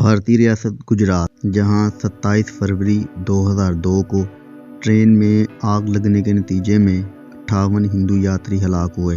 بھارتی ریاست گجرات، جہاں 27 فروری 2002 کو ٹرین میں آگ لگنے کے نتیجے میں 58 ہندو یاتری ہلاک ہوئے،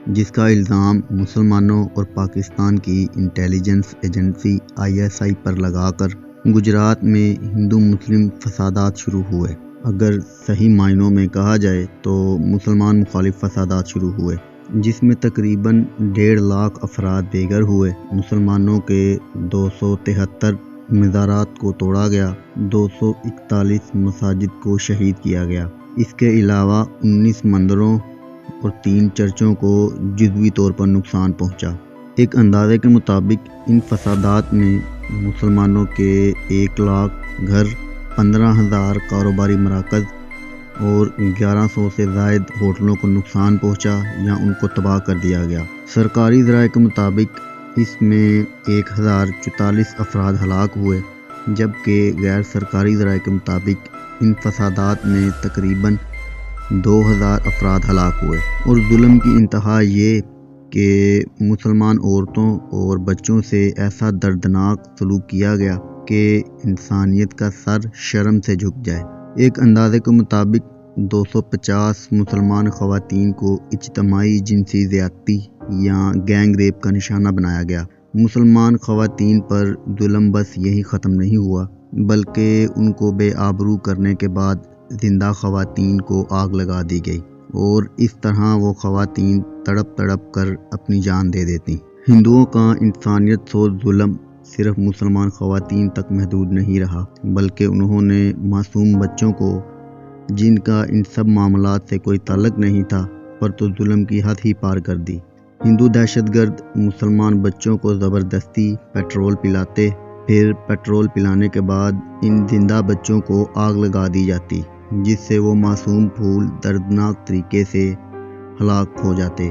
جس کا الزام مسلمانوں اور پاکستان کی انٹیلیجنس ایجنسی ISI پر لگا کر گجرات میں ہندو مسلم فسادات شروع ہوئے۔ اگر صحیح معنوں میں کہا جائے تو مسلمان مخالف فسادات شروع ہوئے، جس میں تقریباً 1.5 لاکھ افراد بے گھر ہوئے، مسلمانوں کے 273 مزارات کو توڑا گیا، 241 مساجد کو شہید کیا گیا۔ اس کے علاوہ 19 مندروں اور 3 چرچوں کو جزوی طور پر نقصان پہنچا۔ ایک اندازے کے مطابق ان فسادات میں مسلمانوں کے 1 لاکھ گھر، 15,000 کاروباری مراکز اور 1100 سے زائد ہوٹلوں کو نقصان پہنچا یا ان کو تباہ کر دیا گیا۔ سرکاری ذرائع کے مطابق اس میں 1044 افراد ہلاک ہوئے، جبکہ غیر سرکاری ذرائع کے مطابق ان فسادات میں تقریباً 2000 افراد ہلاک ہوئے۔ اور ظلم کی انتہا یہ کہ مسلمان عورتوں اور بچوں سے ایسا دردناک سلوک کیا گیا کہ انسانیت کا سر شرم سے جھک جائے۔ ایک اندازے کے مطابق 250 مسلمان خواتین کو اجتماعی جنسی زیادتی یا گینگ ریپ کا نشانہ بنایا گیا۔ مسلمان خواتین پر ظلم بس یہی ختم نہیں ہوا، بلکہ ان کو بے آبرو کرنے کے بعد زندہ خواتین کو آگ لگا دی گئی اور اس طرح وہ خواتین تڑپ تڑپ کر اپنی جان دے دیتی۔ ہندوؤں کا انسانیت سوز ظلم صرف مسلمان خواتین تک محدود نہیں رہا، بلکہ انہوں نے معصوم بچوں کو، جن کا ان سب معاملات سے کوئی تعلق نہیں تھا، پر تو ظلم کی حد ہی پار کر دی۔ ہندو دہشت گرد مسلمان بچوں کو زبردستی پیٹرول پلاتے، پھر پیٹرول پلانے کے بعد ان زندہ بچوں کو آگ لگا دی جاتی، جس سے وہ معصوم پھول دردناک طریقے سے ہلاک ہو جاتے۔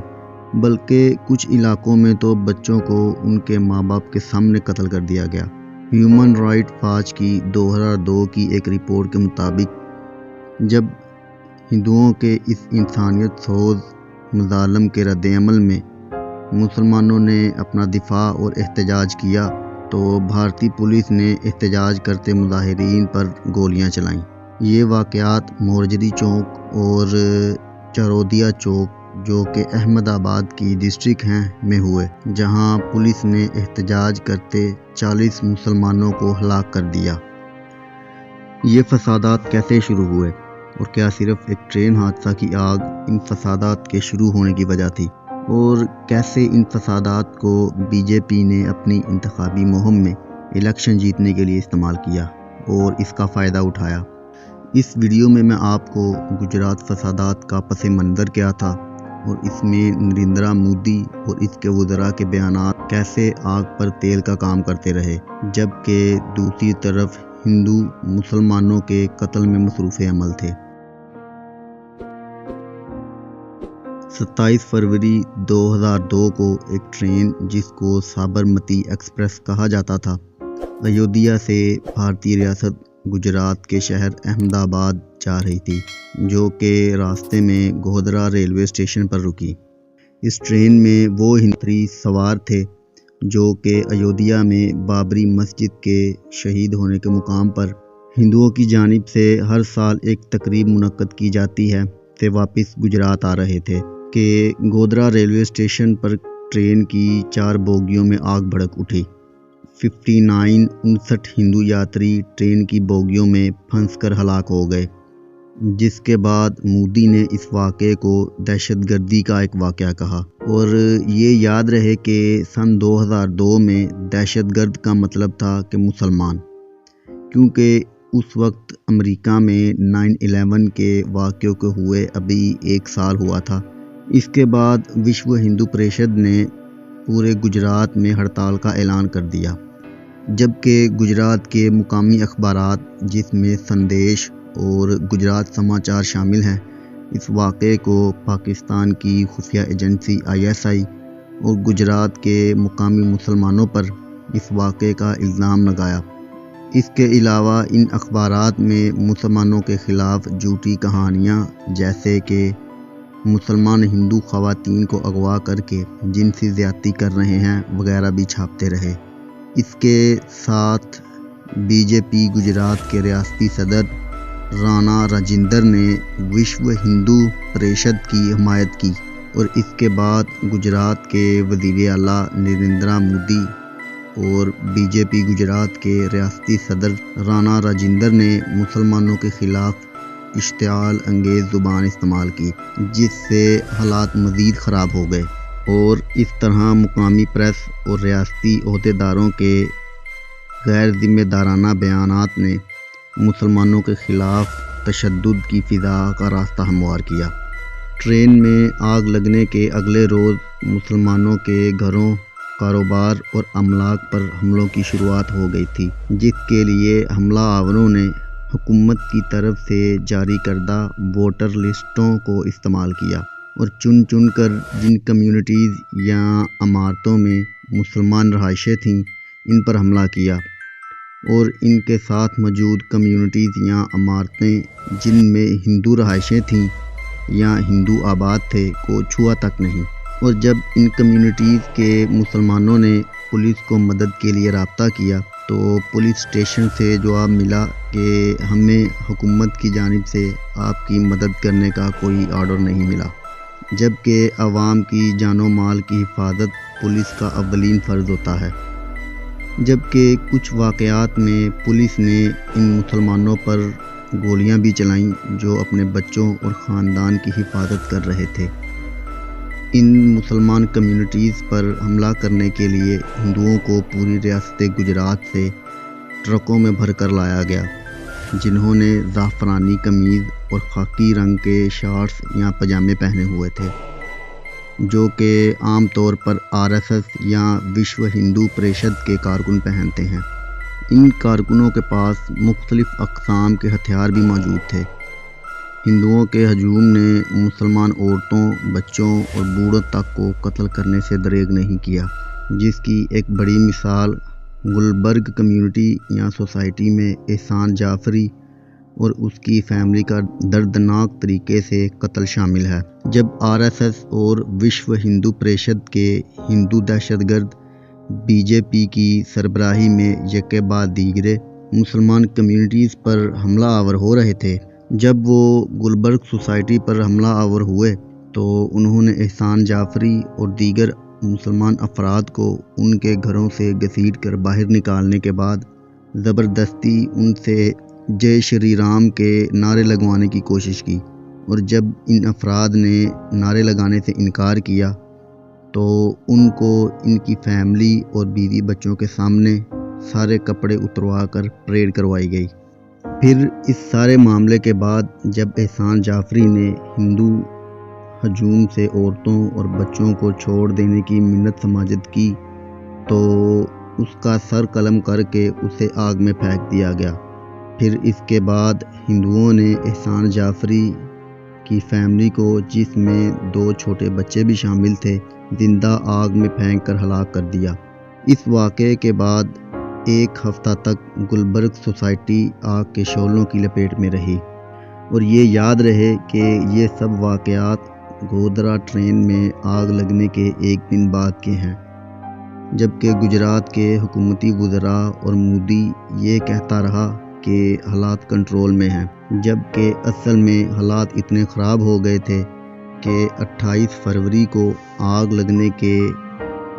بلکہ کچھ علاقوں میں تو بچوں کو ان کے ماں باپ کے سامنے قتل کر دیا گیا۔ ہیومن رائٹ واچ کی 2002 کی ایک رپورٹ کے مطابق جب ہندوؤں کے اس انسانیت سوز مظالم کے رد عمل میں مسلمانوں نے اپنا دفاع اور احتجاج کیا تو بھارتی پولیس نے احتجاج کرتے مظاہرین پر گولیاں چلائیں۔ یہ واقعات مورجری چوک اور چارودیا چوک، جو کہ احمد آباد کی ڈسٹرکٹ ہیں، میں ہوئے، جہاں پولیس نے احتجاج کرتے 40 مسلمانوں کو ہلاک کر دیا۔ یہ فسادات کیسے شروع ہوئے اور کیا صرف ایک ٹرین حادثہ کی آگ ان فسادات کے شروع ہونے کی وجہ تھی؟ اور کیسے ان فسادات کو BJP نے اپنی انتخابی مہم میں الیکشن جیتنے کے لیے استعمال کیا اور اس کا فائدہ اٹھایا؟ اس ویڈیو میں آپ کو گجرات فسادات کا پس منظر کیا تھا اور اس میں نریندرا مودی اور اس کے وزراء کے بیانات کیسے آگ پر تیل کا کام کرتے رہے، جبکہ دوسری طرف ہندو مسلمانوں کے قتل میں مصروف عمل تھے۔ 27 فروری 2002 کو ایک ٹرین، جس کو سابرمتی ایکسپریس کہا جاتا تھا، ایودھیا سے بھارتی ریاست گجرات کے شہر احمد آباد جا رہی تھی، جو کہ راستے میں گودھرا ریلوے اسٹیشن پر رکی۔ اس ٹرین میں وہ ہندو سوار تھے جو کہ ایودھیا میں بابری مسجد کے شہید ہونے کے مقام پر ہندوؤں کی جانب سے ہر سال ایک تقریب منعقد کی جاتی ہے، سے واپس گجرات آ رہے تھے کہ گودھرا ریلوے اسٹیشن پر ٹرین کی 4 بوگیوں میں آگ بھڑک اٹھی۔ 59 ہندو یاتری ٹرین کی بوگیوں میں پھنس کر ہلاک ہو گئے، جس کے بعد مودی نے اس واقعے کو دہشت گردی کا ایک واقعہ کہا۔ اور یہ یاد رہے کہ سن 2002 میں دہشت گرد کا مطلب تھا کہ مسلمان، کیونکہ اس وقت امریکہ میں 9/11 کے واقعوں کے ہوئے ابھی 1 سال ہوا تھا۔ اس کے بعد وشو ہندو پریشد نے پورے گجرات میں ہڑتال کا اعلان کر دیا، جبکہ گجرات کے مقامی اخبارات، جس میں سندیش اور گجرات سماچار شامل ہیں، اس واقعے کو پاکستان کی خفیہ ایجنسی ISI اور گجرات کے مقامی مسلمانوں پر اس واقعے کا الزام لگایا۔ اس کے علاوہ ان اخبارات میں مسلمانوں کے خلاف جھوٹی کہانیاں جیسے کہ مسلمان ہندو خواتین کو اغوا کر کے جنسی زیادتی کر رہے ہیں وغیرہ بھی چھاپتے رہے۔ اس کے ساتھ بی جے پی گجرات کے ریاستی صدر رانا راجندر نے وشو ہندو پریشد کی حمایت کی اور اس کے بعد گجرات کے وزیر اعلیٰ نریندر مودی اور بی جے پی گجرات کے ریاستی صدر رانا راجندر نے مسلمانوں کے خلاف اشتعال انگیز زبان استعمال کی، جس سے حالات مزید خراب ہو گئے اور اس طرح مقامی پریس اور ریاستی عہدیداروں کے غیر ذمہ دارانہ بیانات نے مسلمانوں کے خلاف تشدد کی فضا کا راستہ ہموار کیا۔ ٹرین میں آگ لگنے کے اگلے روز مسلمانوں کے گھروں، کاروبار اور املاک پر حملوں کی شروعات ہو گئی تھی، جس کے لیے حملہ آوروں نے حکومت کی طرف سے جاری کردہ ووٹر لسٹوں کو استعمال کیا اور چن چن کر جن کمیونٹیز یا عمارتوں میں مسلمان رہائشیں تھیں ان پر حملہ کیا اور ان کے ساتھ موجود کمیونٹیز یا عمارتیں جن میں ہندو رہائشیں تھیں یا ہندو آباد تھے کو چھوا تک نہیں۔ اور جب ان کمیونٹیز کے مسلمانوں نے پولیس کو مدد کے لیے رابطہ کیا تو پولیس اسٹیشن سے جواب ملا کہ ہمیں حکومت کی جانب سے آپ کی مدد کرنے کا کوئی آرڈر نہیں ملا، جبکہ عوام کی جان و مال کی حفاظت پولیس کا اولین فرض ہوتا ہے۔ جبکہ کچھ واقعات میں پولیس نے ان مسلمانوں پر گولیاں بھی چلائیں جو اپنے بچوں اور خاندان کی حفاظت کر رہے تھے۔ ان مسلمان کمیونٹیز پر حملہ کرنے کے لیے ہندوؤں کو پوری ریاست گجرات سے ٹرکوں میں بھر کر لایا گیا، جنہوں نے زعفرانی قمیض اور خاکی رنگ کے شارٹس یا پاجامے پہنے ہوئے تھے، جو کہ عام طور پر RSS یا وشو ہندو پریشد کے کارکن پہنتے ہیں۔ ان کارکنوں کے پاس مختلف اقسام کے ہتھیار بھی موجود تھے۔ ہندوؤں کے ہجوم نے مسلمان عورتوں، بچوں اور بوڑھوں تک کو قتل کرنے سے دریغ نہیں کیا، جس کی ایک بڑی مثال گلبرگ کمیونٹی یا سوسائٹی میں احسان جعفری اور اس کی فیملی کا دردناک طریقے سے قتل شامل ہے۔ جب RSS اور وشو ہندو پریشد کے ہندو دہشت گرد بی جے پی کی سربراہی میں یکے بعد دیگرے مسلمان کمیونٹیز پر حملہ آور ہو رہے تھے، جب وہ گلبرگ سوسائٹی پر حملہ آور ہوئے تو انہوں نے احسان جعفری اور دیگر مسلمان افراد کو ان کے گھروں سے گھسیٹ کر باہر نکالنے کے بعد زبردستی ان سے جے شری رام کے نعرے لگوانے کی کوشش کی، اور جب ان افراد نے نعرے لگانے سے انکار کیا تو ان کو ان کی فیملی اور بیوی بچوں کے سامنے سارے کپڑے اتروا کر پریڈ کروائی گئی۔ پھر اس سارے معاملے کے بعد جب احسان جعفری نے ہندو ہجوم سے عورتوں اور بچوں کو چھوڑ دینے کی منت سماجت کی تو اس کا سر قلم کر کے اسے آگ میں پھینک دیا گیا۔ پھر اس کے بعد ہندوؤں نے احسان جعفری کی فیملی کو، جس میں 2 چھوٹے بچے بھی شامل تھے، زندہ آگ میں پھینک کر ہلاک کر دیا۔ اس واقعے کے بعد 1 ہفتہ تک گلبرگ سوسائٹی آگ کے شعلوں کی لپیٹ میں رہی، اور یہ یاد رہے کہ یہ سب واقعات گودرا ٹرین میں آگ لگنے کے 1 دن بعد کے ہیں، جبکہ گجرات کے حکومتی وزراء اور مودی یہ کہتا رہا کہ حالات کنٹرول میں ہیں، جبکہ اصل میں حالات اتنے خراب ہو گئے تھے کہ 28 فروری کو آگ لگنے کے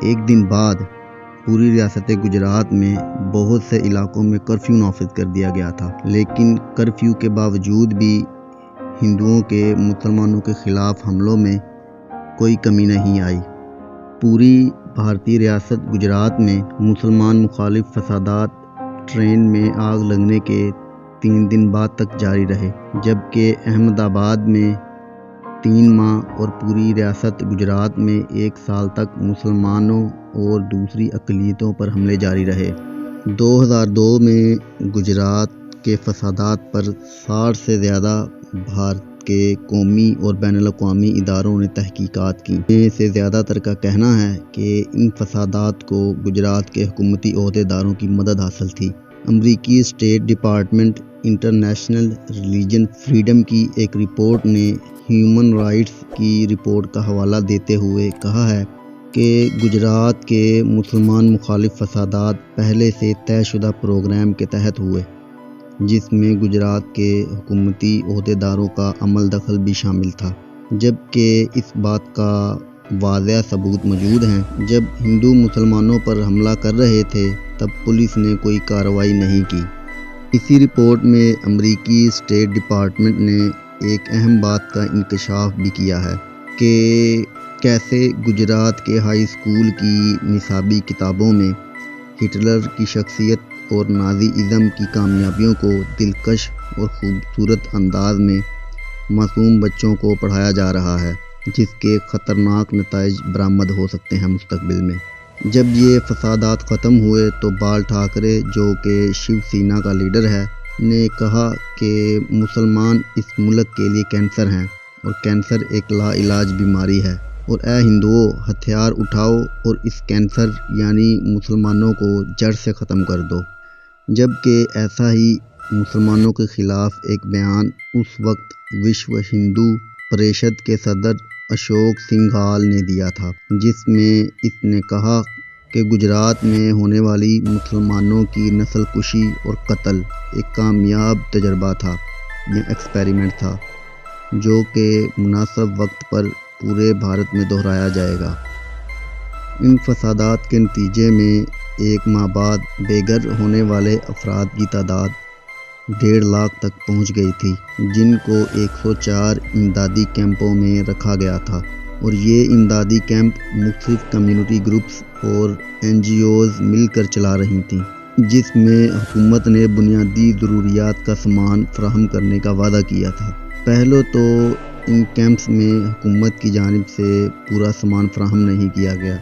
1 دن بعد پوری ریاست گجرات میں بہت سے علاقوں میں کرفیو نافذ کر دیا گیا تھا۔ لیکن کرفیو کے باوجود بھی ہندوؤں کے مسلمانوں کے خلاف حملوں میں کوئی کمی نہیں آئی۔ پوری بھارتی ریاست گجرات میں مسلمان مخالف فسادات ٹرین میں آگ لگنے کے 3 دن بعد تک جاری رہے، جبکہ احمد آباد میں 3 ماہ اور پوری ریاست گجرات میں 1 سال تک مسلمانوں اور دوسری اقلیتوں پر حملے جاری رہے۔ 2002 میں گجرات کے فسادات پر 60 سے زیادہ بھارت کے قومی اور بین الاقوامی اداروں نے تحقیقات کی۔ میں سے زیادہ تر کا کہنا ہے کہ ان فسادات کو گجرات کے حکومتی عہدیداروں کی مدد حاصل تھی۔ امریکی state department international religion freedom کی ایک رپورٹ نے ہیومن رائٹس کی رپورٹ کا حوالہ دیتے ہوئے کہا ہے کہ گجرات کے مسلمان مخالف فسادات پہلے سے طے شدہ پروگرام کے تحت ہوئے، جس میں گجرات کے حکومتی عہدیداروں کا عمل دخل بھی شامل تھا، جبکہ اس بات کا واضح ثبوت موجود ہیں۔ جب ہندو مسلمانوں پر حملہ کر رہے تھے تب پولیس نے کوئی کارروائی نہیں کی۔ اسی رپورٹ میں امریکی اسٹیٹ ڈپارٹمنٹ نے ایک اہم بات کا انکشاف بھی کیا ہے کہ کیسے گجرات کے ہائی اسکول کی نصابی کتابوں میں ہٹلر کی شخصیت اور نازی ازم کی کامیابیوں کو دلکش اور خوبصورت انداز میں معصوم بچوں کو پڑھایا جا رہا ہے، جس کے خطرناک نتائج برآمد ہو سکتے ہیں مستقبل میں۔ جب یہ فسادات ختم ہوئے تو بال ٹھاکرے، جو کہ شیو سینا کا لیڈر ہے، نے کہا کہ مسلمان اس ملک کے لیے کینسر ہیں اور کینسر ایک لا علاج بیماری ہے، اور اے ہندوؤں، ہتھیار اٹھاؤ اور اس کینسر یعنی مسلمانوں کو جڑ سے ختم کر دو۔ جبکہ ایسا ہی مسلمانوں کے خلاف ایک بیان اس وقت وشو ہندو پریشد کے صدر اشوک سنگھال نے دیا تھا، جس میں اس نے کہا کہ گجرات میں ہونے والی مسلمانوں کی نسل کشی اور قتل ایک کامیاب تجربہ تھا یا ایکسپیریمنٹ تھا، جو کہ مناسب وقت پر پورے بھارت میں دہرایا جائے گا۔ ان فسادات کے نتیجے میں ایک ماہ بعد بے گھر ہونے والے افراد کی تعداد 1.5 لاکھ تک پہنچ گئی تھی، جن کو 104 امدادی کیمپوں میں رکھا گیا تھا، اور یہ امدادی کیمپ مختلف کمیونٹی گروپس اور NGOز مل کر چلا رہی تھیں، جس میں حکومت نے بنیادی ضروریات کا سامان فراہم کرنے کا وعدہ کیا تھا۔ پہلے تو ان کیمپس میں حکومت کی جانب سے پورا سامان فراہم نہیں کیا گیا،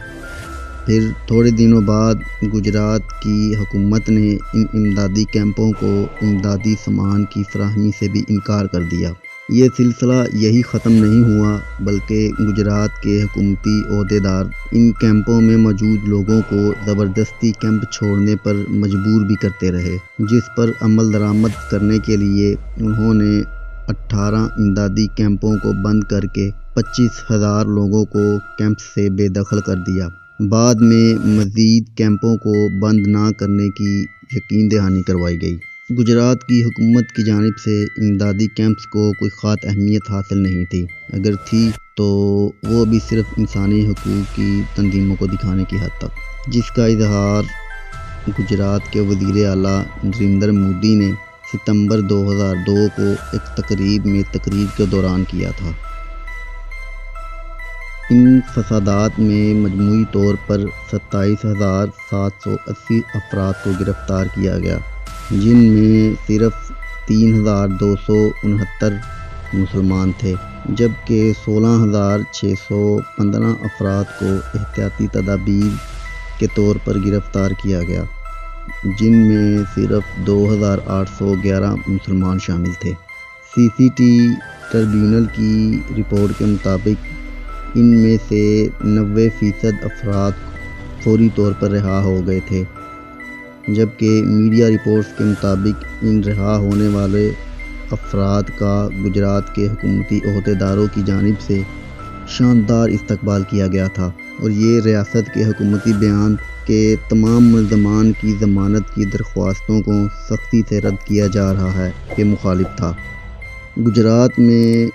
پھر تھوڑے دنوں بعد گجرات کی حکومت نے ان امدادی کیمپوں کو امدادی سامان کی فراہمی سے بھی انکار کر دیا۔ یہ سلسلہ یہی ختم نہیں ہوا، بلکہ گجرات کے حکومتی عہدیدار ان کیمپوں میں موجود لوگوں کو زبردستی کیمپ چھوڑنے پر مجبور بھی کرتے رہے، جس پر عمل درآمد کرنے کے لیے انہوں نے 18 امدادی کیمپوں کو بند کر کے 25,000 لوگوں کو کیمپ سے بے دخل کر دیا۔ بعد میں مزید کیمپوں کو بند نہ کرنے کی یقین دہانی کروائی گئی۔ گجرات کی حکومت کی جانب سے امدادی کیمپس کو کوئی خاص اہمیت حاصل نہیں تھی، اگر تھی تو وہ بھی صرف انسانی حقوق کی تنظیموں کو دکھانے کی حد تک، جس کا اظہار گجرات کے وزیر اعلیٰ نریندر مودی نے ستمبر 2002 کو ایک تقریب میں تقریر کے دوران کیا تھا۔ ان فسادات میں مجموعی طور پر 27,780 افراد کو گرفتار کیا گیا، جن میں صرف 3,269 مسلمان تھے، جبکہ 16,615 افراد کو احتیاطی تدابیر کے طور پر گرفتار کیا گیا، جن میں صرف 2,811 مسلمان شامل تھے۔ CCT ٹریبیونل کی رپورٹ کے مطابق ان میں سے 90% افراد فوری طور پر رہا ہو گئے تھے، جبکہ میڈیا رپورٹس کے مطابق ان رہا ہونے والے افراد کا گجرات کے حکومتی عہدیداروں کی جانب سے شاندار استقبال کیا گیا تھا، اور یہ ریاست کے حکومتی بیان کہ تمام ملزمان کی ضمانت کی درخواستوں کو سختی سے رد کیا جا رہا ہے کے مخالف تھا۔ گجرات میں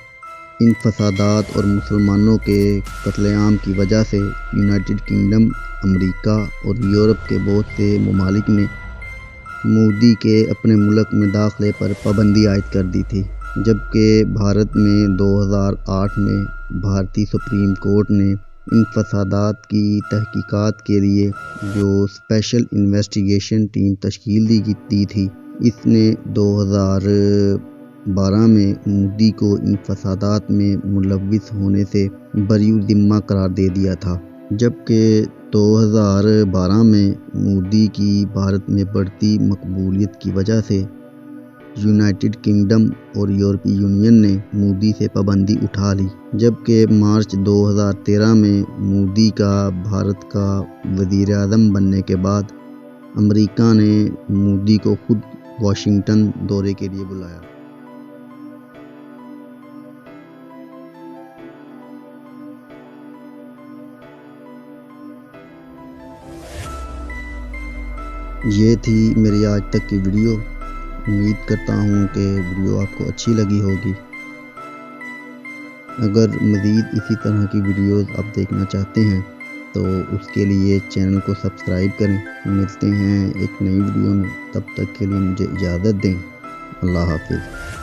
ان فسادات اور مسلمانوں کے قتل عام کی وجہ سے یونائیٹڈ کنگڈم، امریکہ اور یورپ کے بہت سے ممالک نے مودی کے اپنے ملک میں داخلے پر پابندی عائد کر دی تھی، جبکہ بھارت میں 2008 میں بھارتی سپریم کورٹ نے ان فسادات کی تحقیقات کے لیے جو اسپیشل انویسٹیگیشن ٹیم تشکیل دی تھی، اس نے 2012 میں مودی کو ان فسادات میں ملوث ہونے سے بری الذمہ قرار دے دیا تھا، جبکہ 2012 میں مودی کی بھارت میں بڑھتی مقبولیت کی وجہ سے یونائیٹڈ کنگڈم اور یورپی یونین نے مودی سے پابندی اٹھا لی، جبکہ مارچ 2013 میں مودی کا بھارت کا وزیر اعظم بننے کے بعد امریکہ نے مودی کو خود واشنگٹن دورے کے لیے بلایا۔ یہ تھی میری آج تک کی ویڈیو۔ امید کرتا ہوں کہ ویڈیو آپ کو اچھی لگی ہوگی۔ اگر مزید اسی طرح کی ویڈیوز آپ دیکھنا چاہتے ہیں تو اس کے لیے چینل کو سبسکرائب کریں۔ ملتے ہیں ایک نئی ویڈیو میں، تب تک کے لیے مجھے اجازت دیں۔ اللہ حافظ۔